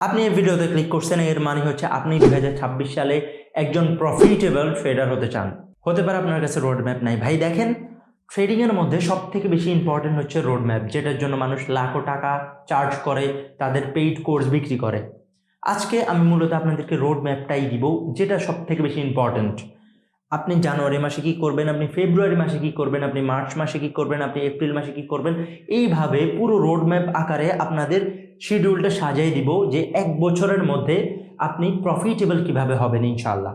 আপনি এই ভিডিওতে ক্লিক করছেন, এর মানে হচ্ছে আপনি 2026 সালে একজন প্রফিটেবল ট্রেডার হতে চান। হতে পারে আপনার কাছে রোড ম্যাপ নাই। ভাই দেখেন, ট্রেডিংয়ের মধ্যে সব থেকে বেশি ইম্পর্টেন্ট হচ্ছে রোড ম্যাপ, যেটার জন্য মানুষ লাখো টাকা চার্জ করে, তাদের পেইড কোর্স বিক্রি করে। আজকে আমি মূলত আপনাদেরকে রোড ম্যাপটাই দিব, যেটা সব থেকে বেশি ইম্পর্টেন্ট। আপনি জানুয়ারি মাসে কি করবেন, আপনি ফেব্রুয়ারি মাসে কি করবেন, আপনি মার্চ মাসে কি করবেন, আপনি এপ্রিল মাসে কি করবেন, এইভাবে পুরো রোড ম্যাপ আকারে আপনাদের শিডিউলটা সাজিয়ে দিব যে এক বছরের মধ্যে আপনি প্রফিটেবল কিভাবে হবেন ইনশাআল্লাহ।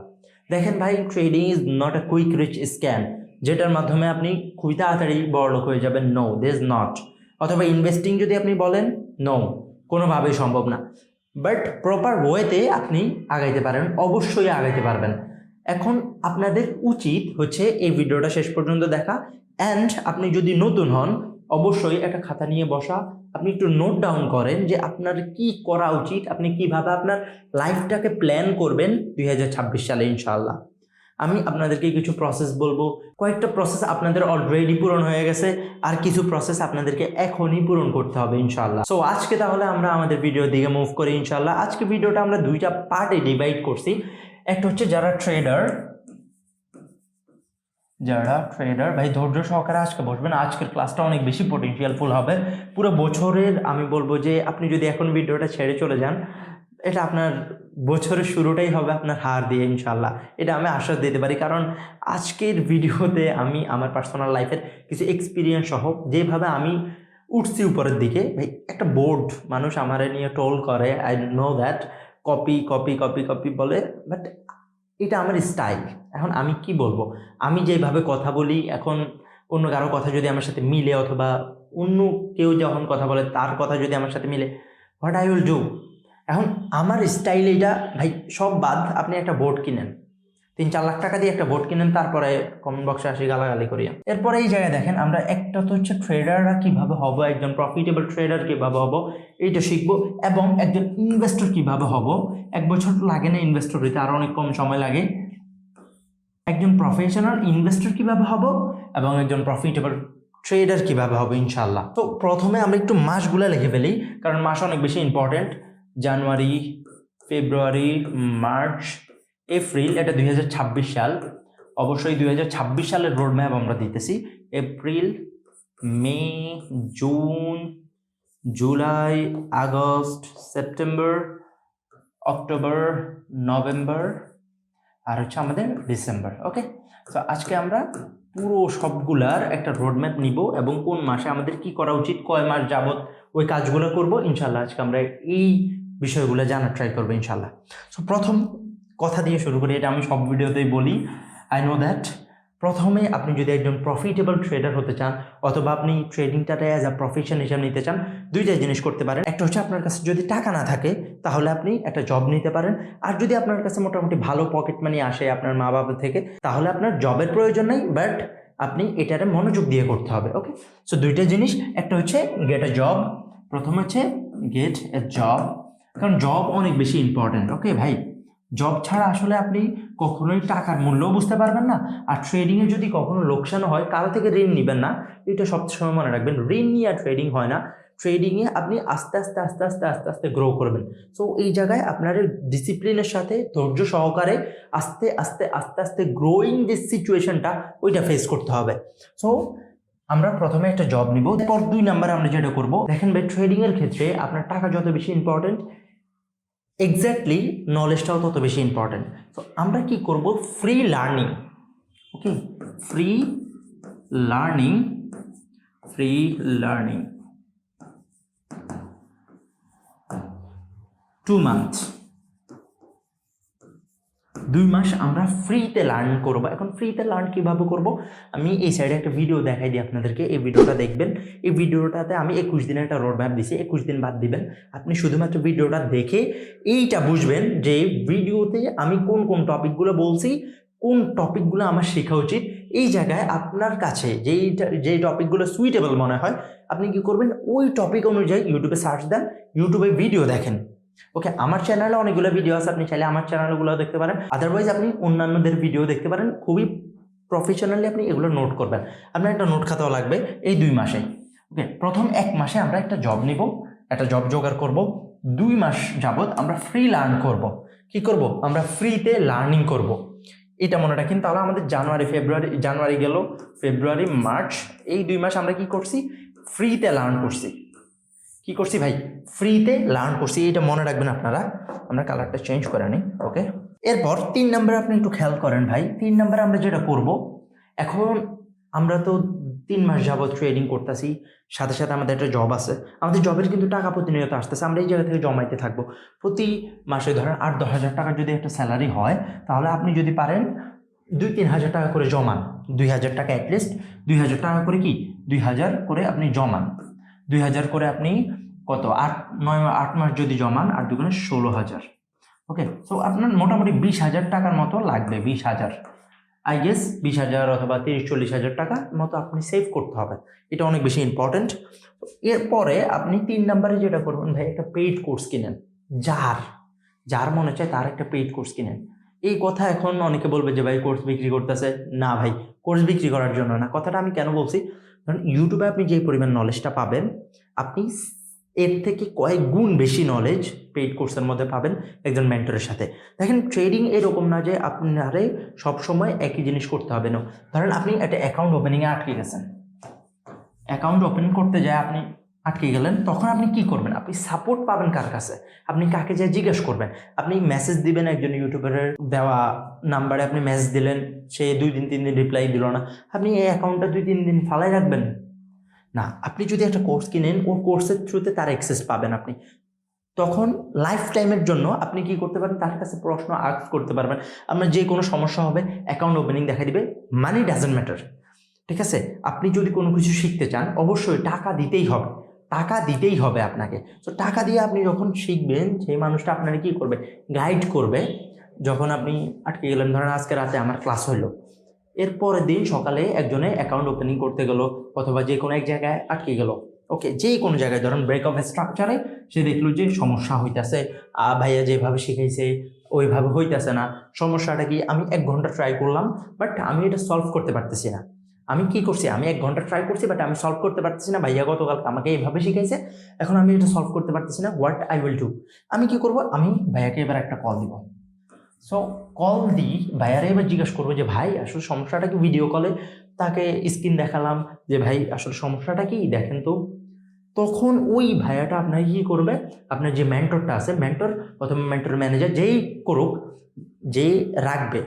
দেখেন ভাই, trading is not a quick rich scam যেটার মাধ্যমে আপনি খুবই তাড়াতাড়ি বড়লোক হয়ে যাবেন। No, this not. অথবা ইনভেস্টিং যদি আপনি বলেন, নো, কোনোভাবেই সম্ভব না। বাট প্রপার ওয়েতে আপনি আগাইতে পারেন, অবশ্যই আগাইতে পারবেন। এখন আপনাদের উচিত হচ্ছে এই ভিডিওটা শেষ পর্যন্ত দেখা। অ্যান্ড আপনি যদি নতুন হন, অবশ্যই একটা খাতা নিয়ে বসা, আপনি একটু নোট ডাউন করেন যে আপনার কি করা উচিত, আপনি কিভাবে আপনার লাইফটাকে প্ল্যান করবেন 2026 সালে ইনশাআল্লাহ। আমি আপনাদেরকে কিছু প্রসেস বলবো। কয়েকটা প্রসেস আপনাদের অলরেডি পূরণ হয়ে গেছে, আর কিছু প্রসেস আপনাদেরকে এখনই পূরণ করতে হবে ইনশাআল্লাহ। সো আজকে তাহলে আমরা আমাদের ভিডিওর দিকে মুভ করি ইনশাআল্লাহ। আজকে ভিডিওটা আমরা দুইটা পার্টে ডিভাইড করছি। একটা হচ্ছে যারা ট্রেডার ভাই ধৈর্য সহকারে আজকে বসবেন। আজকের ক্লাসটা অনেক বেশি পটেনশিয়ালফুল হবে। পুরো বছরের আমি বলবো যে আপনি যদি এখন ভিডিওটা ছেড়ে চলে যান, এটা আপনার বছরের শুরুটাই হবে আপনার হার দিয়ে ইনশাল্লাহ। এটা আমি আশ্বাস দিতে পারি, কারণ আজকের ভিডিওতে আমি আমার পার্সোনাল লাইফের কিছু এক্সপিরিয়েন্স সহ যেভাবে আমি উঠছি উপরের দিকে। ভাই একটা বোর্ড মানুষ আমার নিয়ে ট্রোল করে, I know that, copy copy copy copy বলে, বাট এটা আমার স্টাইল। এখন আমি কি বলবো, আমি যেভাবে কথা বলি, এখন অন্য কারো কথা যদি আমার সাথে মিলে, অথবা অন্য কেউ যখন কথা বলে তার কথা যদি আমার সাথে মিলে, হোয়াট আই উইল ডু। এখন আমার স্টাইল এটা ভাই। সব বাদ, আপনি একটা বোর্ড কিনেন, 3-4 লাখ টাকা দিয়ে একটা বোর্ড কিনেন, তারপরে কমেন্ট বক্সে আসি গালাগালি করিয়া। এরপরে এই জায়গায় দেখেন, আমরা একটা তো হচ্ছে ট্রেডাররা কিভাবে হব, একজন প্রফিটেবল ট্রেডার কিভাবে হব এইটা শিখবো, এবং একজন ইনভেস্টর কিভাবে হব। 1 বছর লাগে না ইনভেস্টর হইতে, আরো অনেক কম সময় লাগে। একজন প্রফেশনাল ইনভেস্টর কিভাবে হব এবং একজন প্রফিটেবল ট্রেডার কিভাবে হবে ইনশাল্লাহ। তো প্রথমে আমরা একটু মাসগুলো লিখে ফেলি, কারণ মাস অনেক বেশি ইম্পর্টেন্ট। জানুয়ারি, ফেব্রুয়ারি, মার্চ, এপ্রিল, এটা 2026 সাল। অবশ্যই 2026 সালের রোড ম্যাপ আমরা দিতেছি। April, May, June, July, August, September, October, November, আর হচ্ছে আমাদের ডিসেম্বর। ওকে, তো আজকে আমরা পুরো সবগুলার একটা রোড ম্যাপ নিব, এবং কোন মাসে আমাদের কি করা উচিত, কয় মাস যাবত ওই কাজগুলো করব ইনশাল্লাহ। আজকে আমরা এই বিষয়গুলো জানার ট্রাই করবো ইনশাল্লাহ। সো প্রথম কথা দিয়ে শুরু করি, এটা আমি সব ভিডিওতেই বলি, আই নো দ্যাট। প্রথমে আপনি যদি একজন প্রফিটেবল ট্রেডার হতে চান, অথবা আপনি ট্রেডিংটাতে অ্যাজ আ প্রফেশন হিসাবে নিতে চান, দুইটা জিনিস করতে পারেন। একটা হচ্ছে আপনার কাছে যদি টাকা না থাকে, তাহলে আপনি একটা জব নিতে পারেন। আর যদি আপনার কাছে মোটামুটি ভালো পকেট মানি আসে আপনার মা বাবা থেকে, তাহলে আপনার জবের প্রয়োজন নেই, বাট আপনি এটারে মনোযোগ দিয়ে করতে হবে। ওকে, সো দুইটা জিনিস, একটা হচ্ছে গেট এ জব। প্রথম হচ্ছে গেট এ জব, কারণ জব অনেক বেশি ইম্পর্ট্যান্ট। ওকে ভাই, জব ছাড়া আসলে আপনি কখনোই টাকার মূল্যও বুঝতে পারবেন না। আর ট্রেডিংয়ে যদি কখনো লোকসানও হয়, কারো থেকে ঋণ নেবেন না, এটা সবসময় মনে রাখবেন। ঋণ নিয়ে আর ট্রেডিং হয় না। ট্রেডিংয়ে আপনি আস্তে আস্তে আস্তে আস্তে আস্তে আস্তে গ্রো করবেন। সো এই জায়গায় আপনার ডিসিপ্লিনের সাথে ধৈর্য সহকারে আস্তে আস্তে আস্তে আস্তে গ্রোয়িং যে সিচুয়েশনটা, ওইটা ফেস করতে হবে। সো আমরা প্রথমে একটা জব নিব। তারপর 2 নাম্বারে আমরা যেটা করবো, দেখেন ভাই, ট্রেডিংয়ের ক্ষেত্রে আপনার টাকা যত বেশি ইম্পর্টেন্ট, এক্স্যাক্টলি নলেজটাও তত বেশি ইম্পর্টেন্ট। তো আমরা কি করব, free learning. Okay, free learning, free learning 2 month, 2 মাস আমরা ফ্রিতে লার্ন করব। এখন ফ্রিতে লার্ন কিভাবে করব, আমি এই সাইডে একটা ভিডিও দেখাই দিই আপনাদেরকে। এই ভিডিওটা দেখবেন। এই ভিডিওটাতে আমি 21 দিনের একটা রোড ম্যাপ দিছি। 21 দিন বাদ দিবেন। আপনি শুধুমাত্র ভিডিওটা দেখে এইটা বুঝবেন যে ভিডিওতে আমি কোন কোন টপিকগুলো বলছি, কোন টপিকগুলো আমার শেখা উচিত। এই জায়গায় আপনার কাছে যেই টপিকগুলো সুইটেবল মনে হয়, আপনি কি করবেন, ওই টপিক অনুযায়ী ইউটিউবে সার্চ দেন, ইউটিউবে ভিডিও দেখেন। ওকে, আমার চ্যানেলে অনেকগুলো ভিডিও আছে, আপনি চাইলে আমার চ্যানেলগুলো দেখতে পারেন। আদারওয়াইজ আপনি অন্যান্যদের ভিডিও দেখতে পারেন। খুবই প্রফেশনালি আপনি এগুলো নোট করবেন। আপনার একটা নোট খাতাও লাগবে এই 2 মাসে। ওকে, প্রথম 1 মাসে আমরা একটা জব নিব, একটা জব জোগাড় করব। 2 মাস যাবত আমরা ফ্রি লার্ন করব। কি করব? আমরা ফ্রিতে লার্নিং করব। এটা মনে রাখেন। তাহলে আমাদের জানুয়ারি গেল, ফেব্রুয়ারি, মার্চ, এই 2 মাস আমরা কি করছি? ফ্রিতে লার্ন করছি। কি করছি ভাই? ফ্রিতে লার্ন করছি। এটা মনে রাখবেন আপনারা। আমরা কালারটা চেঞ্জ করে নিই। ওকে, এরপর 3 নম্বরে আপনি একটু খেয়াল করেন ভাই। 3 নম্বরে আমরা যেটা করব, এখন আমরা তো 3 মাস যাবত ট্রেডিং করতেছি, সাথে সাথে আমাদের একটা জব আছে। আমাদের জবের কিন্তু টাকা প্রতিনিয়ত আসতেছে, আমরা এই জায়গা থেকে জমাইতে থাকবো। প্রতি মাসে ধরেন 8-10 হাজার টাকার যদি একটা স্যালারি হয়, তাহলে আপনি যদি পারেন 2-3 হাজার টাকা করে জমান, 2,000 টাকা অ্যাটলিস্ট 2,000 টাকা করে, কি 2,000 করে আপনি জমান, 2,000 করে আপনি কত 8 মাস যদি জমান, 8 দুগুণে 16,000। ওকে, সো আপনার মোটামুটি 20,000 টাকার মতো লাগবে। 20,000 আই গেস 20,000 অথবা 30-40 হাজার টাকা মতো আপনি সেভ করতে হবে। এটা অনেক বেশি ইম্পর্টেন্ট। এরপরে আপনি 3 নম্বরে যেটা করবেন ভাই, একটা পেইড কোর্স কিনেন। যার মনে চায় তার একটা পেইড কোর্স কিনেন। এই কথা এখন অনেকে বলবে যে ভাই কোর্স বিক্রি করতেছে। না ভাই, কোর্স বিক্রি করার জন্য না। কথাটা আমি কেন বলছি, কারণ ইউটিউবে আপনি যে পরিমাণ নলেজটা পাবেন, আপনি এর থেকে কয়েক গুণ বেশি নলেজ পেইড কোর্সের মধ্যে পাবেন একজন মেন্টরের সাথে। দেখেন, ট্রেডিং এরকম না যে আপনারে সবসময় একই জিনিস করতে হবে না। ধরেন আপনি একটা অ্যাকাউন্ট ওপেনিংয়ে আটকে গেছেন, অ্যাকাউন্ট ওপেন করতে যায় আপনি আটকে গেলেন, তখন আপনি কি করবেন? আপনি সাপোর্ট পাবেন কার কাছে? আপনি কাকে যায় জিজ্ঞেস করবেন? আপনি মেসেজ দিবেন একজন ইউটিউবারের দেওয়া নাম্বারে, আপনি মেসেজ দিলেন, সে 2 দিন 3 দিন রিপ্লাই দিল না, আপনি এই অ্যাকাউন্টটা 2-3 দিন ফালাই রাখবেন? না, আপনি যদি একটা কোর্স কিনেন, ও কোর্সের থ্রুতে তার অ্যাক্সেস পাবেন আপনি। তখন লাইফ টাইমের জন্য আপনি কি করতে পারেন? তার কাছে প্রশ্ন আস্ক করতে পারবেন। আপনার যে কোনো সমস্যা হবে, অ্যাকাউন্ট ওপেনিং দেখা দিবে। মানি ডাজেন্ট ম্যাটার, ঠিক আছে? আপনি যদি কোনো কিছু শিখতে চান, অবশ্যই টাকা দিতেই হবে, টাকা দিতেই হবে আপনাকে। তো টাকা দিয়ে আপনি যখন শিখবেন, সেই মানুষটা আপনাকে কি করবে? গাইড করবে। যখন আপনি আটকে গেলেন, ধরেন আজকে রাতে আমার ক্লাস হলো, এরপরের দিন সকালে একজনে অ্যাকাউন্ট ওপেনিং করতে গেল, অথবা যে কোনো এক জায়গায় আটকে গেল, ওকে, যে কোনো জায়গায়, ধরেন ব্রেক অফ স্ট্রাকচারে সে দেখলো যে সমস্যা হইতেছে, ভাইয়া যেভাবে শিখাইছে ওইভাবে হইতেছে না। সমস্যাটা কি? আমি 1 ঘন্টা ট্রাই করলাম, বাট আমি এটা সলভ করতে পারতেছি না। আমি কি করছি? আমি 1 ঘন্টা ট্রাই করছি, বাট আমি সলভ করতে পারতেছি না। ভাইয়া গতকাল আমাকে এইভাবে শিখাইছে, এখন আমি এটা সলভ করতে পারতেছি না। What I will do? আমি কি করব? আমি ভাইয়াকে এবার একটা কল দিব। সো কল দিই, ভাইয়ারে এবার জিজ্ঞেস করবো যে ভাই আসলে সমস্যাটা কি? ভিডিও কলে তাকে স্ক্রিন দেখালাম যে ভাই আসলে সমস্যাটা কি দেখেন তো। তখন ওই ভাইয়াটা আপনাকে কি করবে? আপনার যে মেন্টরটা আছে, মেন্টর অথবা মেন্টর ম্যানেজার যেই করুক, যে রাখবে,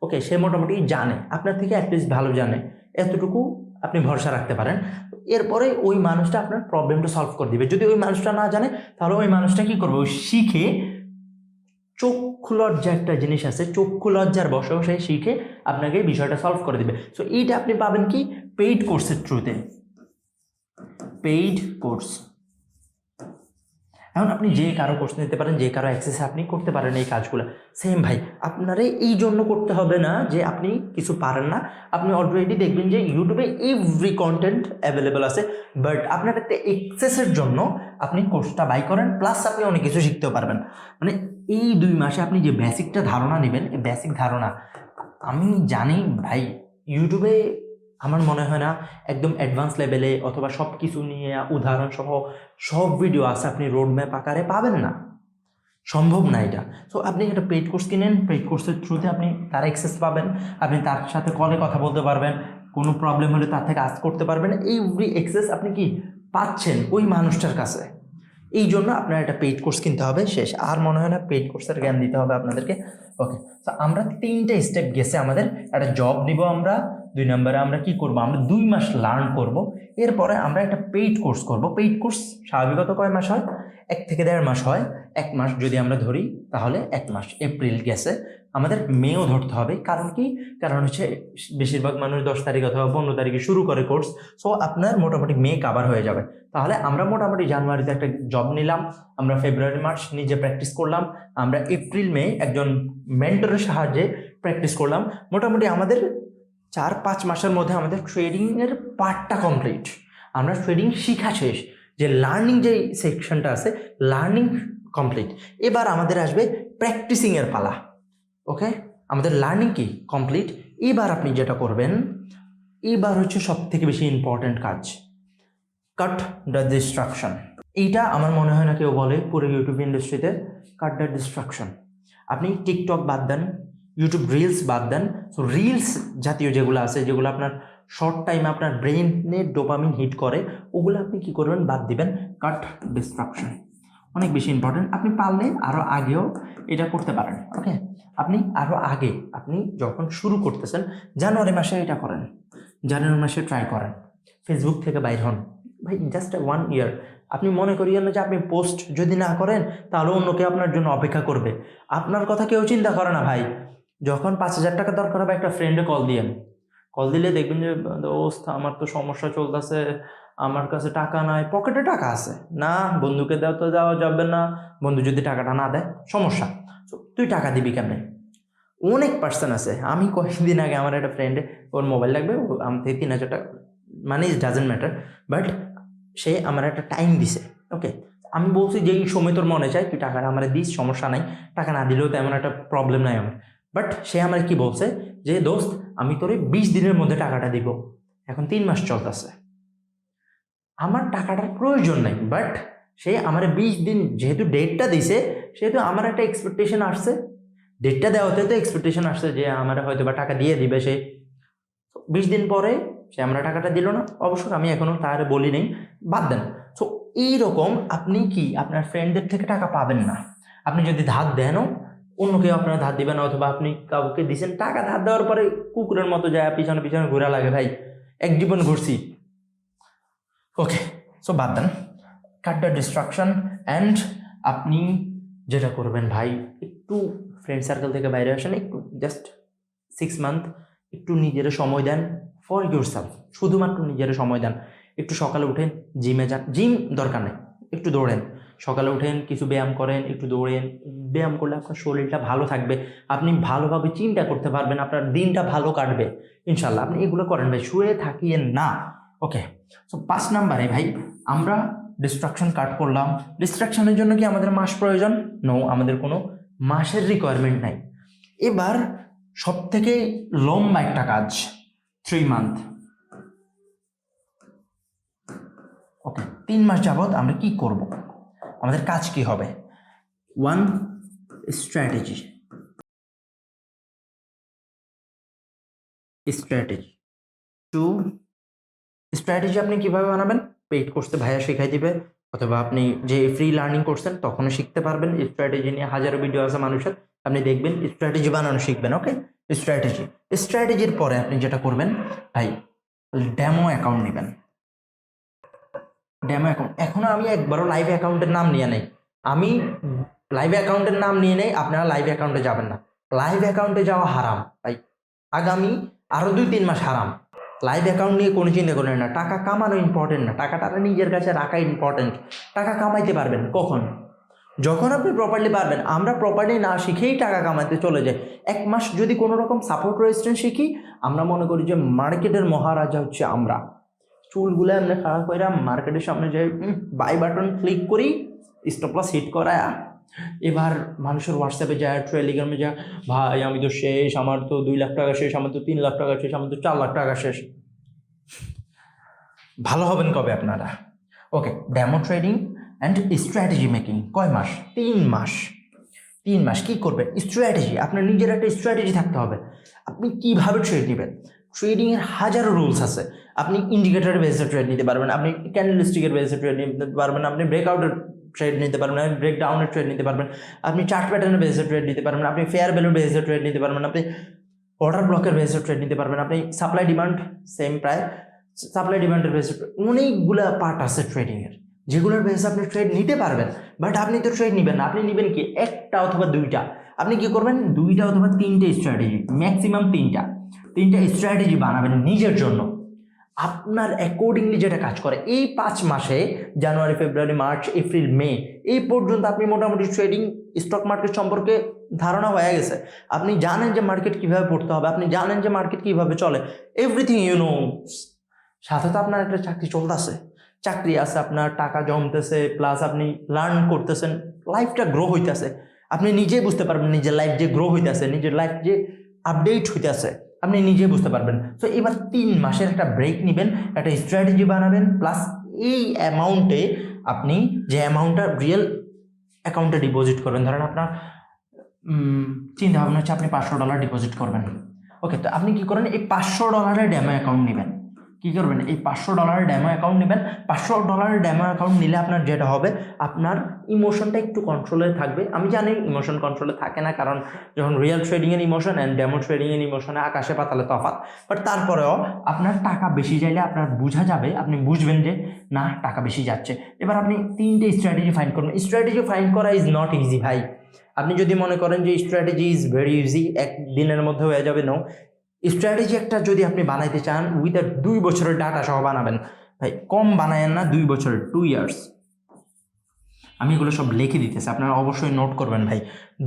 ওকে, সে মোটামুটি জানে, আপনার থেকে অ্যাটলিস্ট ভালো জানে, এতটুকু আপনি ভরসা রাখতে পারেন। এরপরে ওই মানুষটা আপনার প্রবলেমটা সলভ করে দিবে। যদি ওই মানুষটা না জানে, তাহলে ওই মানুষটা কি করবে? ওই শিখে, চক্ষু লজ্জা একটা জিনিস আছে, চক্ষু লজ্জার বশেও সে শিখে আপনাকে এই বিষয়টা সলভ করে দিবে। সো এইটা আপনি পাবেন কি? পেইড কোর্সের থ্রুতে। Paid course. এখন আপনি যে কারো কোর্স নিতে পারেন, যে কারো অ্যাক্সেসে আপনি করতে পারেন এই কাজগুলো। সেম ভাই, আপনারে এই জন্য করতে হবে না যে আপনি কিছু পারেন না। আপনি অলরেডি দেখবেন যে ইউটিউবে এভরি কন্টেন্ট অ্যাভেলেবেল আছে, বাট আপনার একটা অ্যাক্সেসের জন্য আপনি কোর্সটা বাই করেন, প্লাস আপনি অনেক কিছু শিখতেও পারবেন। মানে এই 2 মাসে আপনি যে বেসিকটা ধারণা নেবেন, এই বেসিক ধারণা, আমি জানি ভাই ইউটিউবে আমার মনে হয় না একদম অ্যাডভান্স লেভেলে অথবা সব কিছু নিয়ে উদাহরণ সহ সব ভিডিও আছে আপনি রোড ম্যাপ আকারে পাবেন না, সম্ভব না এটা। সো আপনি একটা পেইড কোর্স কিনেন, পেইড কোর্সের থ্রুতে আপনি তার অ্যাক্সেস পাবেন, আপনি তার সাথে কলে কথা বলতে পারবেন, কোনো প্রবলেম হলে তার থেকে আস্ক করতে পারবেন। এভরি অ্যাক্সেস আপনি কি পাচ্ছেন ওই মানুষটার কাছে। এই জন্য আপনার একটা পেইড কোর্স কিনতে হবে, শেষ। আর মনে হয় না পেইড কোর্সের জ্ঞান দিতে হবে আপনাদেরকে। ওকে, তো আমরা 3টে স্টেপ গেছে আমাদের। একটা জব নিব আমরা, 2 নম্বরে আমরা কি করব? আমরা 2 মাস লার্ন করব, এরপরে আমরা একটা পেইড কোর্স করব। পেইড কোর্স স্বাভাবিকত কয় মাস হয়? 1 থেকে 1.5 মাস হয়। 1 মাস যদি আমরা ধরি, তাহলে 1 মাস, এপ্রিল গেছে, আমাদের মেও ধরতে হবে। কারণ কি? কারণ হচ্ছে বেশিরভাগ মানুষ 10 তারিখ অথবা 15 তারিখে শুরু করে কোর্স। সো আপনার মোটামুটি মে কাভার হয়ে যাবে। তাহলে আমরা মোটামুটি জানুয়ারিতে একটা জব নিলাম, আমরা ফেব্রুয়ারি মার্চ নিজে প্র্যাকটিস করলাম, আমরা এপ্রিল মে একজন মেন্টরের সাহায্যে প্র্যাকটিস করলাম। মোটামুটি আমাদের 4-5 মাসের মধ্যে আমাদের ট্রেডিংয়ের পার্টটা কমপ্লিট। আমরা ট্রেডিং শিখা শেষ, যে লার্নিং যে সেকশনটা আছে, লার্নিং কমপ্লিট। এবার আমাদের আসবে প্র্যাকটিসিংয়ের পালা। ওকে, আমাদের লার্নিং কি কমপ্লিট। এবার আপনি যেটা করবেন, এবার হচ্ছে সব থেকে বেশি ইম্পর্ট্যান্ট কাজ, কাট দ্য ডিস্ট্রাকশন। এইটা আমার মনে হয় না কেউ বলে পুরো ইউটিউব ইন্ডাস্ট্রিতে, কাট দ্য ডিস্ট্রাকশন। আপনি টিকটক বাদ দেন, ইউটিউব রিলস বাদ দেন, সো রিলস জাতীয় যেগুলো আছে, যেগুলো আপনার শর্ট টাইমে আপনার ব্রেইনে ডোপামিন হিট করে, ওগুলো আপনি কি করবেন, বাদ দিবেন। কাট ডিস্ট্রাকশন অনেক বেশি ইম্পর্টেন্ট। আপনি পারলে আরও আগেও এটা করতে পারেন। ওকে, আপনি আরও আগে, আপনি যখন শুরু করতেছেন জানুয়ারি মাসে এটা করেন, জানুয়ারি মাসে ট্রাই করেন, ফেসবুক থেকে বাইর হন ভাই, জাস্ট 1 ইয়ার। আপনি মনে করিয়েন না যে আপনি পোস্ট যদি না করেন তাহলে অন্য কেউ আপনার জন্য অপেক্ষা করবে, আপনার কথা কেউ চিন্তা করে না ভাই। যখন 5,000 টাকা দরকার হবে একটা ফ্রেন্ডে কল দিয়েন, কল দিলে দেখবেন যে দোস্ত আমার তো সমস্যা চলতেছে, আমার কাছে টাকা নাই, পকেটে টাকা আছে না, বন্ধুকে দেওয়া তো দেওয়া যাবে না, বন্ধু যদি টাকাটা না দেয় সমস্যা, তো তুই টাকা দিবি কেমনে? অনেক পার্সন আছে। আমি কয়েকদিন আগে আমার একটা ফ্রেন্ডে, ওর মোবাইল লাগবে, আমার থেকে 3,000 টাকা, মানে ইট ডাজেন্ট ম্যাটার, বাট সে আমার একটা টাইম দিছে। ওকে, আমি বলছি যে এই সময় তোর মনে চায় তুই টাকাটা আমার দিস, সমস্যা নাই, টাকা না দিলেও তেমন একটা প্রবলেম নাই আমার। বাট সে আমার কি বলছে যে দোস্ত আমি তোরে 20 দিনের মধ্যে টাকাটা দিব, এখন 3 মাস চলতেছে, আমার টাকাটার প্রয়োজন নাই, বাট সে আমার 20 দিন যেহেতু ডেটটা দিছে, সেহেতু আমার একটা এক্সপেকটেশন আসছে, ডেটটা দেওয়াতে তো এক্সপেকটেশন আসছে যে আমার হয়তো বা টাকা দিয়ে দিবে সে। 20 দিন পরে সে আমরা টাকাটা দিল না, অবশ্য আমি এখনো তার বলি নেই, বাদ দেন। সো এইরকম আপনি কি আপনার ফ্রেন্ডদের থেকে টাকা পাবেন না, আপনি যদি ধার দেনও অন্য কেউ আপনার ধার দিবেন, অথবা আপনি কাউকে দিচ্ছেন টাকা, ধার দেওয়ার পরে কুকুরের মতো যায় পিছনে পিছনে ঘোরা লাগে ভাই, এক জীবন ঘুরছি। ওকে, সো বাদ দেন, কাট দ্য ডিস্ট্রাকশন। অ্যান্ড আপনি যেটা করবেন ভাই, একটু ফ্রেন্ড সার্কেল থেকে বাইরে আসেন, একটু জাস্ট 6 মান্থ একটু নিজের সময় দেন ফর ইউর সেলফ, শুধুমাত্র নিজের সময় দেন। একটু সকালে উঠেন, জিমে যান, জিম দরকার নেই, একটু দৌড়েন, সকালে উঠেন কিছু ব্যায়াম করেন, একটু দৌড়েন, ব্যায়াম করলে আপনার শরীরটা ভালো থাকবে, আপনি ভালোভাবে চিন্তা করতে পারবেন, আপনার দিনটা ভালো কাটবে ইনশাল্লাহ। আপনি এগুলো করেন ভাই, শুয়ে থাকিয়েন না। ওকে, সো 5 নাম্বারে ভাই, আমরা ডিস্ট্রাকশন কাট করলাম। ডিস্ট্রাকশনের জন্য কি আমাদের মাস প্রয়োজন? নো, আমাদের কোনো মাসের রিকোয়ারমেন্ট নাই। এবার সব থেকে লম্বা একটা কাজ, 3 মান্থ। ওকে, 3 মাস যাবৎ আমরা কি করব, আমাদের কাজ কি হবে? 1, স্ট্র্যাটেজি। 2, স্ট্র্যাটেজি আপনি কিভাবে বানাবেন? পেইড কোর্সে ভাইয়া শেখাই দিবে, অথবা আপনি যে ফ্রি লার্নিং করছেন তখনও শিখতে পারবেন। স্ট্র্যাটেজি নিয়ে হাজারো ভিডিও আছে মানুষের, আপনি দেখবেন স্ট্র্যাটেজি বানানো শিখবেন। ওকে, স্ট্র্যাটেজির পরে আপনি যেটা করবেন ভাই, ডেমো অ্যাকাউন্ট নেবেন। ডেমো অ্যাকাউন্ট, এখনো আমি একবারও লাইভ অ্যাকাউন্টের নাম নিয়ে নেই, আমি লাইভ অ্যাকাউন্টের নাম নিয়ে নেই, আপনারা লাইভ অ্যাকাউন্টে যাবেন না, লাইভ অ্যাকাউন্টে যাওয়া হারাম ভাই, আগামী আরো 2-3 মাস হারাম। লাইভ অ্যাকাউন্ট নিয়ে কোনো চিন্তা করেন না, টাকা কামানো ইম্পর্টেন্ট না, টাকাটা নিজের কাছে রাখা ইম্পর্টেন্ট। টাকা কামাইতে পারবেন কখন? যখন আপনি প্রপারলি পারবেন। আমরা প্রপারলি না শিখেই টাকা কামাতে চলে যাই। 1 মাস যদি কোনো রকম সাপোর্ট রেজিস্ট্যান্স শিখি, আমরা মনে করি যে মার্কেটের মহারাজা হচ্ছে আমরা, চুলগুলো এমনি খারাপ করে মার্কেটের সামনে যাই, বাই বাটন ক্লিক করি, স্টপ লস হিট করায়, এবার মানুষের হোয়াটসঅ্যাপে যায়, টেলিগ্রামে যায়, ভাই আমি তো শেষ, আমার তো 2 লাখ টাকা শেষ, আমার তো 3 লাখ টাকা শেষ, আমার তো 4 লাখ টাকা শেষ। ভালো হবেন কবে আপনারা? Okay, demo trading and strategy making কয় মাস? 3 মাস। 3 মাস কি করবেন? স্ট্র্যাটেজি, আপনার নিজের একটা স্ট্র্যাটেজি থাকতে হবে। আপনি কিভাবে ট্রেড নেবেন? ট্রেডিংয়ের হাজারো রুলস আছে। আপনি ইন্ডিকেটরের বেসে ট্রেড নিতে পারবেন, আপনি ক্যান্ডেলস্টিকের বেসে ট্রেড নিতে পারবেন, আপনি ব্রেকআউটের ট্রেড নিতে পারবেন, আপনি ব্রেকডাউনের ট্রেড নিতে পারবেন, আপনি চার্ট প্যাটার্নের বেসে ট্রেড নিতে পারবেন, আপনি ফেয়ার ভ্যালুর বেসে ট্রেড নিতে পারবেন, আপনি অর্ডার ব্লকের বেসে ট্রেড নিতে পারবেন, আপনি সাপ্লাই ডিমান্ড সেম প্রায় সাপ্লাই ডিমান্ডের বেসে অনেকগুলো পার্ট আছে ট্রেডিংয়ের, যেগুলোর বেসে আপনি ট্রেড নিতে পারবেন। বাট আপনি তো ট্রেড নেবেন না, আপনি নেবেন কি 1টা অথবা 2টা। আপনি কি করবেন? 2টা অথবা 3টে স্ট্র্যাটেজি, ম্যাক্সিমাম 3টা স্ট্র্যাটেজি বানাবেন নিজের জন্য, আপনার অ্যাকর্ডিংলি যেটা কাজ করে। এই 5 মাসে জানুয়ারি, ফেব্রুয়ারি, মার্চ, এপ্রিল, মে এই পর্যন্ত আপনি মোটামুটি ট্রেডিং স্টক মার্কেট সম্পর্কে ধারণা হয়ে গেছে। আপনি জানেন যে মার্কেট কিভাবে পড়তে হবে, আপনি জানেন যে মার্কেট কিভাবে চলে, এভরিথিং ইউ নো। সাথে তো আপনার একটা চাকরি চলতেছে, চাকরি আছে, আপনার টাকা জমতেছে, প্লাস আপনি লার্ন করতেছেন, লাইফটা গ্রো হইতেছে। আপনি নিজেই বুঝতে পারবেন নিজের লাইফ যে গ্রো হইতেছে, নিজের লাইফ যে আপডেট হইতেছে, আপনি নিজে বুঝতে পারবেন। তো এবার 3 মাসের একটা ব্রেক নেবেন, একটা স্ট্র্যাটেজি বানাবেন, প্লাস এই অ্যামাউন্টে আপনি যে অ্যামাউন্টটা রিয়েল অ্যাকাউন্টে ডিপোজিট করবেন। ধরেন আপনার চিন্তা ভাবনা হচ্ছে আপনি $500 ডিপোজিট করবেন। ওকে, তো আপনি কি করেন, এই $500 ড্যামো অ্যাকাউন্ট নেবেন। কী করবেন, এই $500 ড্যামো অ্যাকাউন্ট নেবেন। $500 ড্যামো অ্যাকাউন্ট নিলে আপনার যেটা হবে, আপনার ইমোশনটা একটু কন্ট্রোলে থাকবে। আমি জানি ইমোশন কন্ট্রোলে থাকে না, কারণ যখন রিয়েল ট্রেডিংয়ের ইমোশন অ্যান্ড ড্যামো ট্রেডিংয়ের ইমোশনে আকাশে পাতালে তফাৎ। বাট তারপরেও আপনার টাকা বেশি চাইলে আপনার বোঝা যাবে, আপনি বুঝবেন যে না, টাকা বেশি যাচ্ছে। এবার আপনি 3টে স্ট্র্যাটেজি ফাইন্ড করবেন। স্ট্র্যাটেজি ফাইন্ড করা ইজ নট ইজি ভাই। আপনি যদি মনে করেন যে স্ট্র্যাটেজি ইজ ভেরি ইজি, একদিনের মধ্যে হয়ে যাবে, নো। স্ট্র্যাটেজি একটা যদি আপনি বানাইতে চান, উইথ 2 বছরের ডাটা সহ বানাবেন ভাই। কম বানায়েন না, 2 বছরের, 2 ইয়ার্স। আমি এগুলো সব লিখে দিতেছি, আপনারা অবশ্যই নোট করবেন ভাই।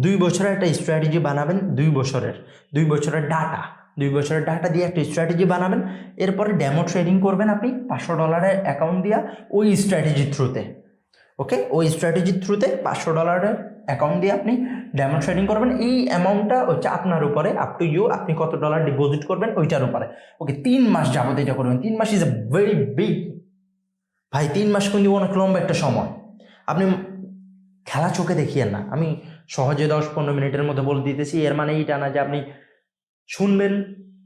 2 বছরের একটা স্ট্র্যাটেজি বানাবেন, 2 বছরের ডাটা, 2 বছরের ডাটা দিয়ে একটা স্ট্র্যাটেজি বানাবেন। এরপরে ডেমো ট্রেডিং করবেন আপনি $500 অ্যাকাউন্ট দিয়া ওই স্ট্র্যাটেজির থ্রুতে। ওকে, ওই স্ট্র্যাটেজির থ্রুতে $500 অ্যাকাউন্ট দিয়ে আপনি ডেমো ট্রেডিং করবেন। এই অ্যামাউন্টটা হচ্ছে আপনার উপরে, আপ টু ইউ, আপনি কত ডলার ডিপোজিট করবেন ওইটার উপরে। ওকে, 3 মাস যাবত এটা করবেন। 3 much is a very big ভাই। 3 মাস কিন্তু অনেক লম্বা একটা সময়। আপনি খেলা চোখে দেখিয়েন না। আমি সহজে 10-15 মিনিটের মধ্যে বলে দিতেছি, এর মানে এইটা না যে আপনি শুনবেন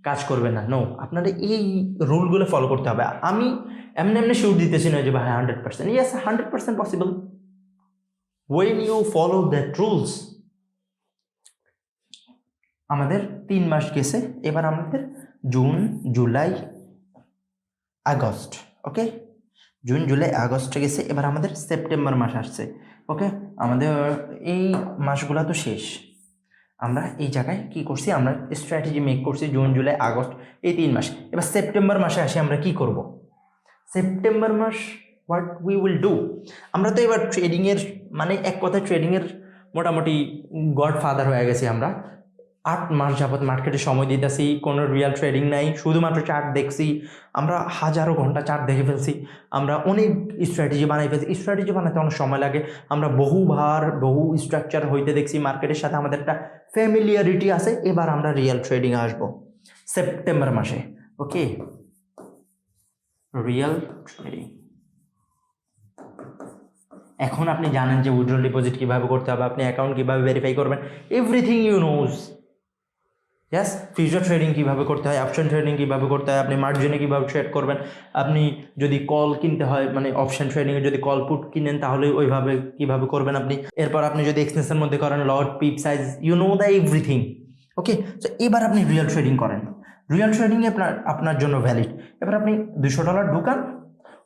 কাজ করবেন না, নো। আপনাদের এই রুলগুলো ফলো করতে হবে। আমি এমনি শিওর দিতেছি না যে ভাই 100%, yes 100% possible when you follow that rules। আমাদের 3 মাস গেছে, এবার আমাদের জুন, জুলাই, আগস্ট। ওকে, জুন, জুলাই, আগস্ট গেছে, এবার আমাদের সেপ্টেম্বর মাস আসছে। ওকে, আমাদের এই মাসগুলো তো শেষ। আমরা এই জায়গায় কি করছি, আমরা স্ট্র্যাটেজি মেক করছি জুন, জুলাই, আগস্ট, এই 3 মাস। এবার সেপ্টেম্বর মাসে আসি, আমরা কি করব? সেপ্টেম্বর মাস হোয়াট উই উইল ডু। আমরা তো এবার ট্রেডিংয়ের মানে এক কথায় ট্রেডিংয়ের মোটামুটি গডফাদার হয়ে গেছি আমরা। 8 মাস যাবত মার্কেটে সময় দিতেছি, কোনো রিয়েল ট্রেডিং নাই, শুধুমাত্র চার্ট দেখছি। আমরা হাজারো ঘন্টা চার্ট দেখে ফেলছি, আমরা অনেক স্ট্র্যাটেজি বানাই ফেলছি। স্ট্র্যাটেজি বানাতে অনেক সময় লাগে, আমরা বহু স্ট্রাকচার হইতে দেখছি, মার্কেটের সাথে আমাদের একটা ফ্যামিলিয়ারিটি আছে। এবার আমরা রিয়েল ট্রেডিং আসবো সেপ্টেম্বর মাসে। ওকে, রিয়েল ট্রেডিং। এখন আপনি জানেন যে উইথড্রল ডিপোজিট কীভাবে করতে হবে, আপনি অ্যাকাউন্ট কীভাবে ভেরিফাই করবেন, everything you knows. Yes, future trading কীভাবে করতে হয়, অপশন ট্রেডিং কীভাবে করতে হয়, আপনি মার্জিনে কীভাবে ট্রেড করবেন, আপনি যদি কল কিনতে হয় মানে অপশন ট্রেডিংয়ে যদি কল পুট কিনেন তাহলে ওইভাবে কীভাবে করবেন আপনি। এরপর আপনি যদি এক্সটেনশনের মধ্যে করেন lot, pip size, you know the everything. Okay, তো এবার আপনি রিয়েল ট্রেডিং করেন। রিয়েল ট্রেডিংয়ে আপনার জন্য ভ্যালিড। এবার আপনি $200 ঢুকান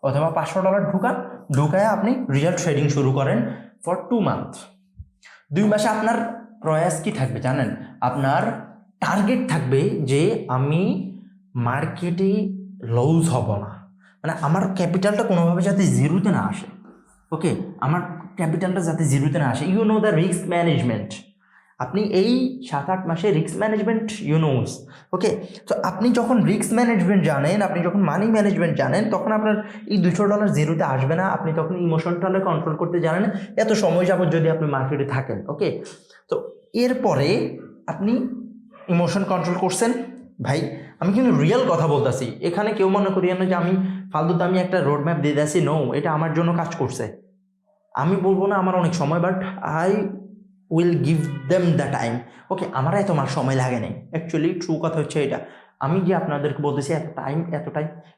অথবা $500 ঢুকায় আপনি রিয়েল ট্রেডিং শুরু করেন ফর 2 মান্থ। 2 মাসে আপনার প্রয়াস কি থাকবে জানেন? আপনার টার্গেট থাকবে যে আমি মার্কেটে লস হব না, মানে আমার ক্যাপিটালটা কোনোভাবে যাতে জিরোতে না আসে। ওকে, আমার ক্যাপিটালটা যাতে জিরোতে না আসে। You know the risk management. আপনি এই 7-8 মাসে risk management you knows. Okay, তো আপনি যখন রিস্ক ম্যানেজমেন্ট জানেন, আপনি যখন মানি ম্যানেজমেন্ট জানেন, তখন আপনার এই $200 জিরোতে আসবে না। আপনি তখন ইমোশনটাকে কন্ট্রোল করতে জানেন এত সময় যাবত যদি আপনি মার্কেটে থাকেন। ওকে, তো এরপরে আপনি ইমোশন কন্ট্রোল করছেন ভাই। আমি কিন্তু রিয়েল কথা বলতেছি, এখানে কেউ মনে করিয়েন না যে আমি ফালতুতে আমি একটা রোড ম্যাপ দিয়ে দিয়েছি। নো, এটা আমার জন্য কাজ করছে। আমি বলবো না আমার অনেক সময়, but I will give them the time. Okay, আমার এত মাস সময় লাগে নাই। অ্যাকচুয়ালি ট্রু কথা হচ্ছে এটা। আমি যে আপনাদেরকে বলতেছি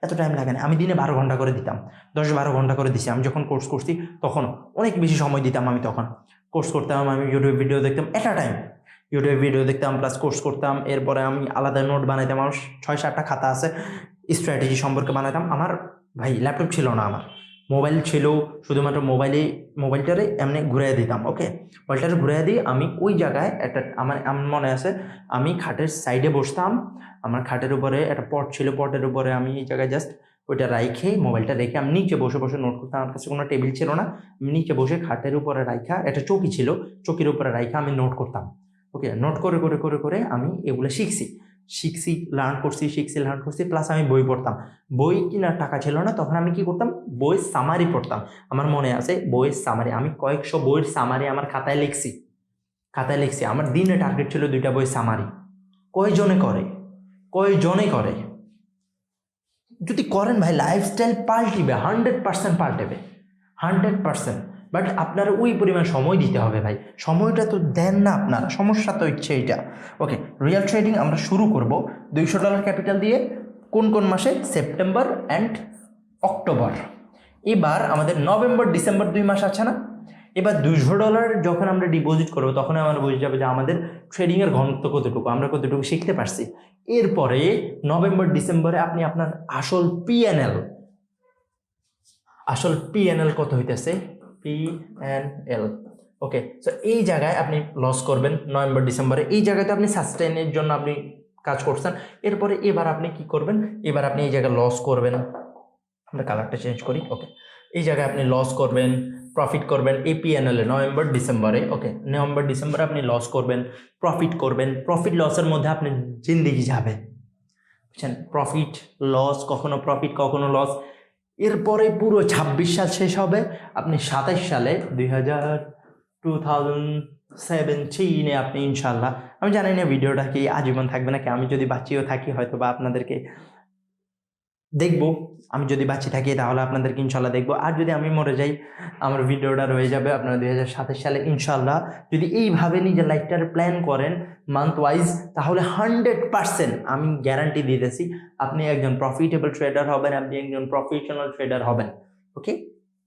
এত টাইম লাগে না। আমি দিনে 12 ঘন্টা করে দিতাম, 10-12 ঘন্টা করে দিছি। আমি যখন কোর্স করছি তখন অনেক বেশি সময় দিতাম। আমি তখন কোর্স করতাম, আমি ইউটিউব ভিডিও দেখতাম, ইউটিউব ভিডিও দেখতাম প্লাস কোর্স করতাম। এরপরে আমি আলাদা নোট বানাইতাম, আমার 6-7টা খাতা আছে স্ট্র্যাটেজি সম্পর্কে বানাইতাম। আমার ভাই ল্যাপটপ ছিল না, আমার মোবাইল ছিল, শুধুমাত্র মোবাইলটারে এমনি ঘুরিয়ে দিতাম। ওকে, মোবাইলটারে ঘুরিয়ে দিয়ে আমি ওই জায়গায় একটা আমার মনে আছে, আমি খাটের সাইডে বসতাম। আমার খাটের উপরে একটা পট ছিল, পটের উপরে আমি এই জায়গায় জাস্ট ওইটা মোবাইলটা রেখে আমি নিচে বসে নোট করতাম। আমার কাছে কোনো টেবিল ছিল না, আমি নিচে বসে খাটের উপরে রাইখা, একটা চৌকি ছিল, চৌকির উপরে রাইখা আমি নোট করতাম। ওকে, নোট করে আমি এগুলো লার্ন করছি। প্লাস আমি বই পড়তাম। বই কেনার টাকা ছিল না তখন, আমি কি করতাম, বইয়ের সামারি পড়তাম। আমার মনে আছে বইয়ের সামারি, আমি কয়েকশো বইয়ের সামারি আমার খাতায় লিখছি। আমার দিনে টার্গেট ছিল 2টা বইয়ের সামারি। কয়জনে করে যদি করেন ভাই, লাইফস্টাইল পাল্টিবে, 100% পাল্টেবে, 100%। বাট আপনার ওই পরিমাণ সময় দিতে হবে ভাই, সময়টা তো দেন না আপনারা, সমস্যা তো হচ্ছে এইটা। ওকে, রিয়েল ট্রেডিং আমরা শুরু করব $200 ক্যাপিটাল দিয়ে। কোন কোন মাসে? September and October. এবার আমাদের নভেম্বর ডিসেম্বর 2 মাস আছে না, এবার $200 যখন আমরা ডিপোজিট করবো তখন আমরা বুঝে যাবে যে আমাদের ট্রেডিংয়ের ঘনত্ব কতটুকু, আমরা কতটুকু শিখতে পারছি। এরপরে নভেম্বর ডিসেম্বরে আপনি আপনার আসল পিএনএল কত হইতেছে, পিএনএল। ওকে, সো এই জায়গায় আপনি লস করবেন নভেম্বর ডিসেম্বরে, এই জায়গাতে আপনি সাস্টেইনের জন্য আপনি কাজ করছেন। এরপরে এবার আপনি কি করবেন, এবার আপনি এই জায়গায় লস করবেন, আমরা কালারটা চেঞ্জ করি। ওকে, এই জায়গায় আপনি লস করবেন, প্রফিট করবেন এই পিএনএলে নভেম্বর ডিসেম্বরে। ওকে, নভেম্বর ডিসেম্বরে আপনি লস করবেন, প্রফিট করবেন, প্রফিট লসের মধ্যে আপনি জিন্দেগি যাবে, বুঝছেন? প্রফিট লস, কখনো প্রফিট কখনো লস। এরপরে পুরো 26 সাল শেষ হবে, আপনি 27 সালে 2017-এ আপনি ইনশাল্লাহ, আমি জানি না ভিডিওটা কি আজীবন থাকবে নাকি, আমি যদি বাঁচিয়েও থাকি হয়তো বা আপনাদেরকে দেখবো, আমি যদি বাঁচি থাকি তাহলে আপনাদেরকে ইনশাল্লাহ দেখবো, আর যদি আমি মরে যাই আমার ভিডিওটা রয়ে যাবে আপনারা 2027 সালে ইনশাল্লাহ। যদি এইভাবে নিজের লাইফটার প্ল্যান করেন মান্থ ওয়াইজ, তাহলে 100% আমি গ্যারান্টি দিতেছি আপনি একজন প্রফিটেবল ট্রেডার হবেন, আপনি একজন প্রফেশনাল ট্রেডার হবেন। ওকে,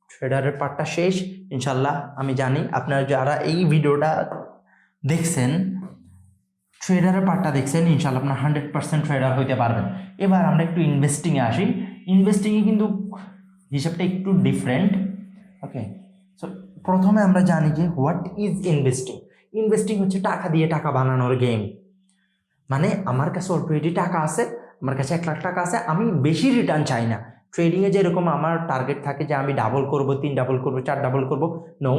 ট্রেডারের পার্টটা শেষ ইনশাল্লাহ। আমি জানি আপনারা যারা এই ভিডিওটা দেখছেন, ট্রেডারের পার্টটা দেখছেন, ইনশাল্লাহ আপনার 100% ট্রেডার হইতে পারবেন। এবার আমরা একটু ইনভেস্টিংয়ে আসি। ইনভেস্টিংয়ে কিন্তু হিসাবটা একটু ডিফারেন্ট। ওকে, সো প্রথমে আমরা জানি যে হোয়াট ইজ ইনভেস্টিং। ইনভেস্টিং হচ্ছে টাকা দিয়ে টাকা বানানোর গেম। মানে আমার কাছে অলরেডি টাকা আছে, আমার কাছে 1 লাখ টাকা আছে, আমি বেশি রিটার্ন চাই না। ট্রেডিংয়ে যেরকম আমার টার্গেট থাকে যে আমি ডাবল করব, 3 ডাবল করব, 4 ডাবল করব, নো,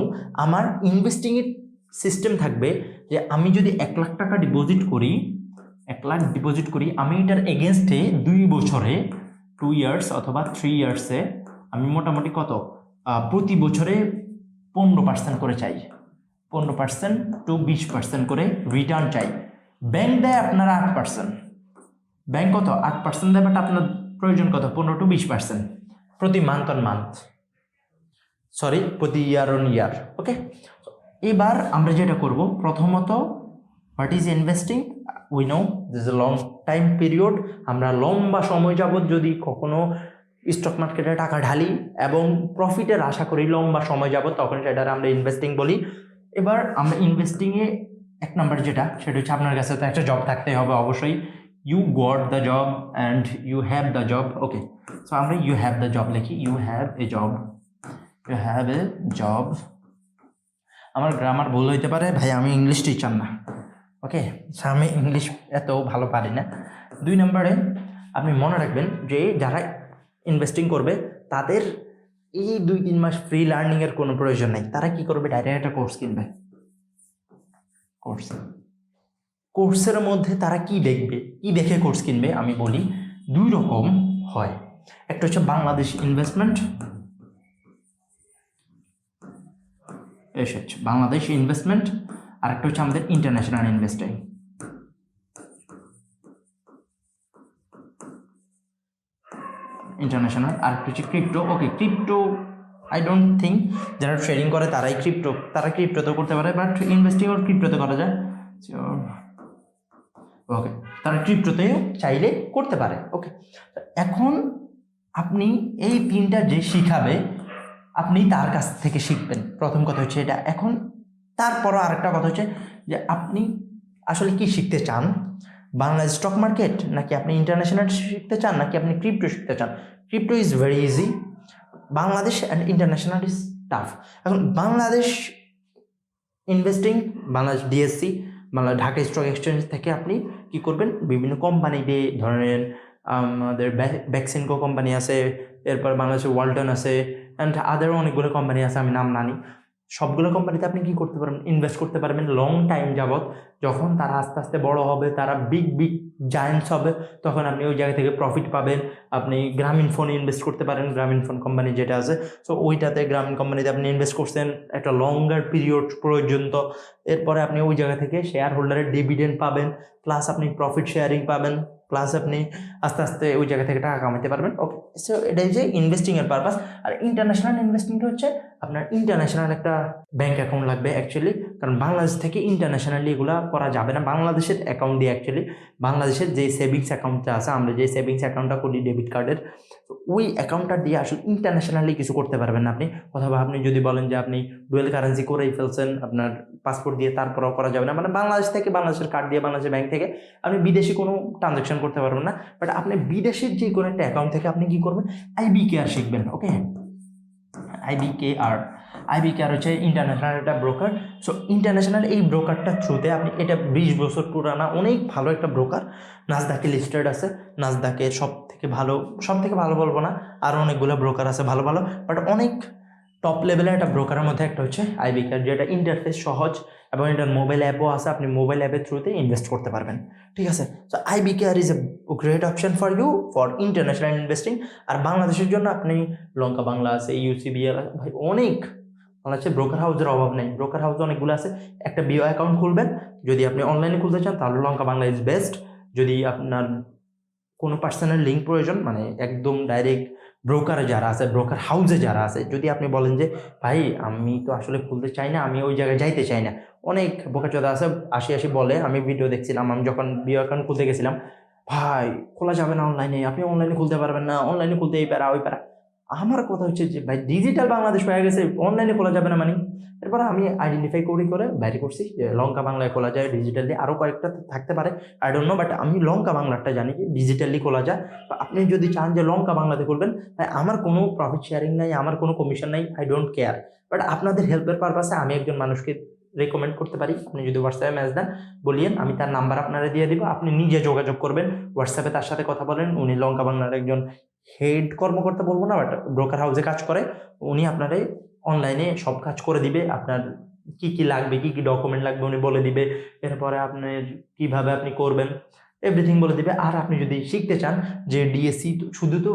আমার ইনভেস্টিংয়ের সিস্টেম থাকবে যে আমি যদি 1 লাখ টাকা ডিপোজিট করি, 1 লাখ ডিপোজিট করি, আমি এটার এগেনস্টে 2 বছরে 2 ইয়ার্স অথবা 3 ইয়ার্সে আমি মোটামুটি কত প্রতি বছরে 15% করে চাই, 15% to 20% করে রিটার্ন চাই। ব্যাংক দেয় আপনারা 8%, ব্যাংক কত 8% দেয়, বাট আপনার প্রয়োজন কত 15 to 20% প্রতি মান্থ অন মান্থ, সরি প্রতি ইয়ার অন ইয়ার। ওকে, এবার আমরা যেটা করব, প্রথমত what is investing, we know this is a long time period. আমরা লম্বা সময় যাবত যদি কখনো স্টক মার্কেটে টাকা ঢালি এবং প্রফিটের আশা করি লম্বা সময় যাবত, তখন সেটার আমরা ইনভেস্টিং বলি। এবার আমরা ইনভেস্টিংয়ে 1 নম্বর যেটা, সেটা হচ্ছে আপনার কাছে তো একটা জব থাকতে হবে অবশ্যই। You got the job and you have the job. Okay, so আমরা ইউ হ্যাভ দ্য জব লিখি, you have a job, you have a job. আমার গ্রামার ভুল হইতে পারে ভাই, আমি ইংলিশ টিচার না। ওকে, আমি ইংলিশ এত ভালো পারি না। 2 নম্বরে আপনি মনে রাখবেন যে যারা ইনভেস্টিং করবে তাদের এই 2-3 মাস ফ্রি লার্নিংয়ের কোনো প্রয়োজন নেই। তারা কি করবে, ডাইরেক্ট একটা কোর্স কিনবে। কোর্সের মধ্যে তারা কি দেখবে, কি দেখে কোর্স কিনবে, আমি বলি 2 রকম হয়। একটা হচ্ছে বাংলাদেশ ইনভেস্টমেন্ট, এসেছে বাংলাদেশ ইনভেস্টমেন্ট, আর একটা হচ্ছে আমাদের ইন্টারন্যাশনাল ইনভেস্টিং। ইন্টারন্যাশনাল, আর একটা হচ্ছে crypto. Okay, crypto I don't think যারা ট্রেডিং করে তারা ক্রিপ্টোতে করতে পারে, বাট ইনভেস্টিং ওর ক্রিপ্টোতে করা যায়। ওকে, তারা ক্রিপ্টোতেও চাইলে করতে পারে। ওকে, এখন আপনি এই 3টা যে শিখাবে আপনি তার কাছ থেকে শিখবেন, প্রথম কথা হচ্ছে এটা। এখন তারপরও আরেকটা কথা হচ্ছে যে আপনি আসলে কি শিখতে চান, বাংলাদেশ স্টক মার্কেট নাকি আপনি ইন্টারন্যাশনাল শিখতে চান নাকি আপনি ক্রিপ্টো শিখতে চান। Crypto is very easy, Bangladesh and international is tough. এখন Bangladesh investing, Bangladesh DSC, Bangladesh Dhaka stock exchange থেকে আপনি কি করবেন, বিভিন্ন কোম্পানি দিয়ে, ধরেন আমাদের ব্যাক্সিনকো কোম্পানি আছে, এরপর বাংলাদেশের ওয়ালটন আছে, অ্যান্ড আদারও অনেকগুলো কোম্পানি আছে, আমি নাম জানি। সবগুলো কোম্পানিতে আপনি কি করতে পারবেন, ইনভেস্ট করতে পারবেন লং টাইম যাবত। যখন তারা আস্তে আস্তে বড় হবে, তারা বিগ জায়ান্টস হবে, তখন আপনি ওই জায়গা থেকে প্রফিট পাবেন। আপনি গ্রামীণ ফোনে ইনভেস্ট করতে পারেন, গ্রামীণ ফোন কোম্পানি যেটা আছে, সো ওইটাতে গ্রামীণ কোম্পানিতে আপনি ইনভেস্ট করছেন একটা লঙ্গার পিরিয়ড পর্যন্ত। এরপরে আপনি ওই জায়গা থেকে শেয়ার হোল্ডারের ডিভিডেন্ড পাবেন, প্লাস আপনি প্রফিট শেয়ারিং পাবেন, প্লাস আপনি আস্তে আস্তে ওই জায়গা থেকে টাকা কামাতে পারবেন। ওকে, সো এটাই যে ইনভেস্টিংয়ের পারপাস। আর ইন্টারন্যাশনাল ইনভেস্টিংটা হচ্ছে আপনার ইন্টারন্যাশনাল একটা ব্যাংক অ্যাকাউন্ট লাগবে অ্যাকচুয়ালি, কারণ বাংলাদেশ থেকে ইন্টারন্যাশনালি এগুলো করা যাবে না। বাংলাদেশের অ্যাকাউন্ট দিয়ে অ্যাকচুয়ালি বাংলাদেশের যে সেভিংস অ্যাকাউন্টটা আছে, আমরা যে সেভিংস অ্যাকাউন্টটা করি ডেবিট কার্ডের, তো ওই অ্যাকাউন্টটা দিয়ে আসলে ইন্টারন্যাশনালি কিছু করতে পারবেন না আপনি। অথবা আপনি যদি বলেন যে আপনি ডুয়েল কারেন্সি করেই ফেলছেন আপনার পাসপোর্ট দিয়ে, তারপরেও করা যাবে না। মানে বাংলাদেশ থেকে বাংলাদেশের কার্ড দিয়ে বাংলাদেশের ব্যাংক থেকে আপনি বিদেশি কোনো ট্রানজাকশন করতে পারবেন না। বাট আপনি বিদেশের যে কোনো একটা অ্যাকাউন্ট থেকে আপনি কি করবেন, IBKR শিখবেন। ওকে, IBKR হচ্ছে ইন্টারন্যাশনাল একটা ব্রোকার। সো ইন্টারন্যাশনাল এই ব্রোকারটার থ্রুতে আপনি, এটা 20 বছর পুরানা অনেক ভালো একটা ব্রোকার, নাসদাকে লিস্টেড আছে। নাসদাকের সব থেকে ভালো বলবো না, আরও অনেকগুলো ব্রোকার আছে ভালো ভালো, বাট অনেক টপ লেভেলের একটা ব্রোকারের মধ্যে একটা হচ্ছে IBKR, যেটা ইন্টারফেস সহজ এবং এটার মোবাইল অ্যাপও আছে, আপনি মোবাইল অ্যাপের থ্রুতে ইনভেস্ট করতে পারবেন। ঠিক আছে, so IBKR is a great option for you for international investing. আর বাংলাদেশের জন্য আপনি লঙ্কা বাংলা আছে, UCBL ভাই, অনেক বাংলাদেশে ব্রোকার হাউসের অভাব নেই। ব্রোকার হাউস অনেকগুলো আছে। একটা বিও অ্যাকাউন্ট খুলবেন, যদি আপনি অনলাইনে খুলতে চান তাহলে লঙ্কা বাংলা ইজ বেস্ট। যদি আপনার কোনো পার্সোনাল লিঙ্ক প্রয়োজন, মানে একদম ডাইরেক্ট ব্রোকারে যারা আছে, ব্রোকার হাউসে যারা আছে, যদি আপনি বলেন যে ভাই আমি তো আসলে খুলতে চাই না, আমি ওই জায়গায় যাইতে চাই না, অনেক বোকাচোদা আছে আসি বলে। আমি ভিডিও দেখছিলাম, আমি যখন বিও অ্যাকাউন্ট খুলতে গেছিলাম, ভাই খোলা যাবে না অনলাইনে, আপনি অনলাইনে খুলতে পারবেন না, অনলাইনে খুলতে এই প্যারা ওই প্যারা। আমার কথা হচ্ছে যে ভাই ডিজিটাল বাংলাদেশ হয়ে গেছে, অনলাইনে খোলা যাবে না মানে। এরপরে আমি আইডেন্টিফাই করে বাইরে করছি যে লঙ্কা বাংলায় খোলা যায় ডিজিটালি, আরও কয়েকটা থাকতে পারে আই ডোন্ট নো, বাট আমি লঙ্কা বাংলাটা জানি যে ডিজিটালি খোলা যায়। আপনি যদি চান যে লঙ্কা বাংলাতে করবেন, তাই আমার কোনো প্রফিট শেয়ারিং নাই, আমার কোনো কমিশন নাই, আই ডোন্ট কেয়ার। বাট আপনাদের হেল্পের পারপাসে আমি একজন মানুষকে রেকমেন্ড করতে পারি। আপনি যদি হোয়াটসঅ্যাপে মেসেজ দেন, বলিয়েন, আমি তার নাম্বার আপনারা দিয়ে দিব, আপনি নিজে যোগাযোগ করবেন হোয়াটসঅ্যাপে, তার সাথে কথা বলেন। উনি লঙ্কা বাংলার একজন হেড কর্মকর্তা বলবো না, বাট ব্রোকার হাউসে কাজ করে। উনি আপনারে অনলাইনে সব কাজ করে দিবে। আপনার কি কি লাগবে, কি কি ডকুমেন্ট লাগবে উনি বলে দিবে। এরপরে আপনার কিভাবে আপনি করবেন এভরিথিং বলে দিবে। আর আপনি যদি শিখতে চান যে ডিএসসি, শুধু তো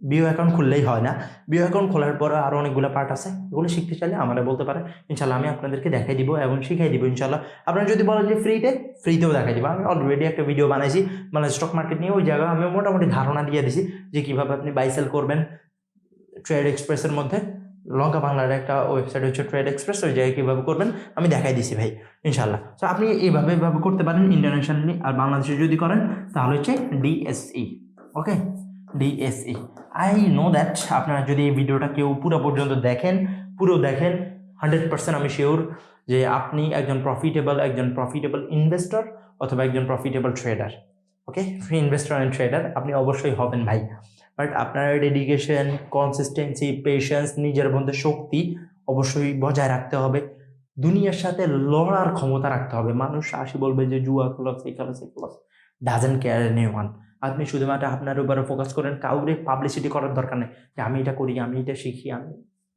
বিও অ্যাকাউন্ট খুললেই হয় না, বিও অ্যাকাউন্ট খোলার পরে আরও অনেকগুলো পার্ট আছে, এগুলো শিখতে চাইলে আমাদের বলতে পারেন, ইনশাল্লাহ আমি আপনাদেরকে দেখাই দিব এবং শিখাই দিব ইনশাল্লাহ। আপনারা যদি বলেন যে ফ্রিতেও দেখাই দিব। আমি অলরেডি একটা ভিডিও বানাইছি বাংলাদেশ স্টক মার্কেট নিয়ে, ওই জায়গায় আমি মোটামুটি ধারণা দিয়ে দিছি যে কীভাবে আপনি বাই সেল করবেন। ট্রেড এক্সপ্রেসের মধ্যে লঙ্কা বাংলার একটা ওয়েবসাইট হচ্ছে ট্রেড এক্সপ্রেস, ওই জায়গায় কীভাবে করবেন আমি দেখাই দিছি ভাই ইনশাল্লাহ। তো আপনি এইভাবে করতে পারেন ইন্টারন্যাশনালি। আর বাংলাদেশে যদি করেন তাহলে হচ্ছে DSE। Okay, DSE। I know that আপনারা যদি এই ভিডিওটা কেউ পুরো পর্যন্ত দেখেন 100% আমি শিওর যে আপনি একজন প্রফিটেবল ইনভেস্টর অথবা একজন profitable trader. Okay, free investor and trader আপনি অবশ্যই হবেন ভাই। বাট আপনার ডেডিকেশন, কনসিস্টেন্সি, পেশেন্স, নিজের মধ্যে শক্তি অবশ্যই বজায় রাখতে হবে। দুনিয়ার সাথে লড়ার ক্ষমতা রাখতে হবে। মানুষ বলবে যে জুয়া খেলো, সেই খেলো, ডাজেন্ট কেয়ার এনিওয়ান। আপনি শুধুমাত্র আপনার উপরে ফোকাস করেন, কাউরে পাবলিসিটি করার দরকার নেই যে আমি এটা করি, আমি এটা শিখি,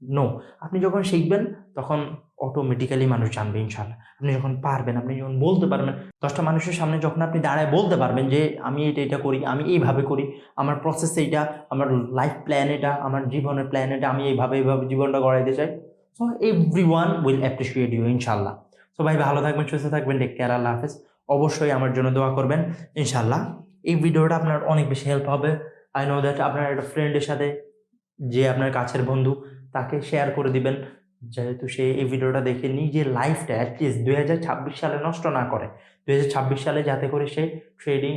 নো। আপনি যখন শিখবেন তখন অটোমেটিক্যালি মানুষ জানবে ইনশাল্লাহ। আপনি যখন পারবেন, আপনি যখন বলতে পারবেন 10টা মানুষের সামনে, যখন আপনি দাঁড়ায় বলতে পারবেন যে আমি এটা করি, আমি এইভাবে করি, আমার প্রসেস এইটা, আমার লাইফ প্ল্যান এটা, আমার জীবনের প্ল্যান এটা, আমি এইভাবে জীবনটা গড়াইতে চাই। So everyone will appreciate you ইনশাল্লাহ। সো ভাই ভালো থাকবেন, সুস্থ থাকবেন, টেক কেয়ার, আল্লাহ হাফেজ। অবশ্যই আমার জন্য দোয়া করবেন ইনশাল্লাহ। এই ভিডিওটা আপনার অনেক বেশি হেল্প হবে। আই নো দ্যাট আপনার একটা ফ্রেন্ডের সাথে, যে আপনার কাছের বন্ধু, তাকে শেয়ার করে দিবেন, যেহেতু সে এই ভিডিওটা দেখে নিজের লাইফটা অ্যাটলিস্ট 2026 সালে নষ্ট না করে, 2026 সালে যাতে করে সে ট্রেডিং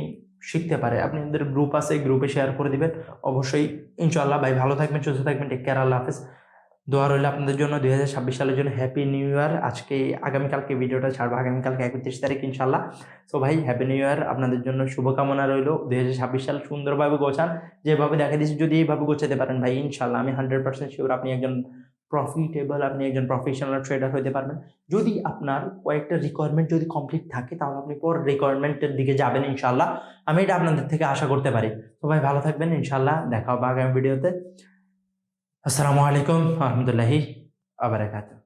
শিখতে পারে। আপনাদের গ্রুপ আছে, গ্রুপে শেয়ার করে দিবেন অবশ্যই ইনশাআল্লাহ। ভাই ভালো থাকবেন, সুস্থ থাকবেন, টেক কেয়ার, আল্লাহ হাফেজ। দোয়া রইল আপনাদের জন্য 2026 সালের জন্য। Happy new year. আগামীকালকে ভিডিওটা ছাড়বো, আগামীকালকে 31 তারিখ ইনশাল্লাহ। সো ভাই হ্যাপি নিউ ইয়ার, আপনাদের জন্য শুভকামনা রইল। 2026 সাল সুন্দরভাবে গোছান, যেভাবে দেখা দিচ্ছি যদি এইভাবে গোছাতে পারেন ভাই ইনশাল্লাহ, আমি 100% শিওর আপনি একজন প্রফিটেবল, আপনি একজন প্রফেশনাল ট্রেডার হতে পারবেন। যদি আপনার কয়েকটা রিকোয়ারমেন্ট যদি কমপ্লিট থাকে, তাহলে আপনি পরের রিকোয়ারমেন্টের দিকে যাবেন ইনশাল্লাহ। আমি এটা আপনাদের থেকে আশা করতে পারি। তো ভাই ভালো থাকবেন ইনশাল্লাহ, দেখা হবে আগামী ভিডিওতে। আসসালামু আলাইকুম ওয়া রাহমাতুল্লাহি ওয়া বারাকাতুহু।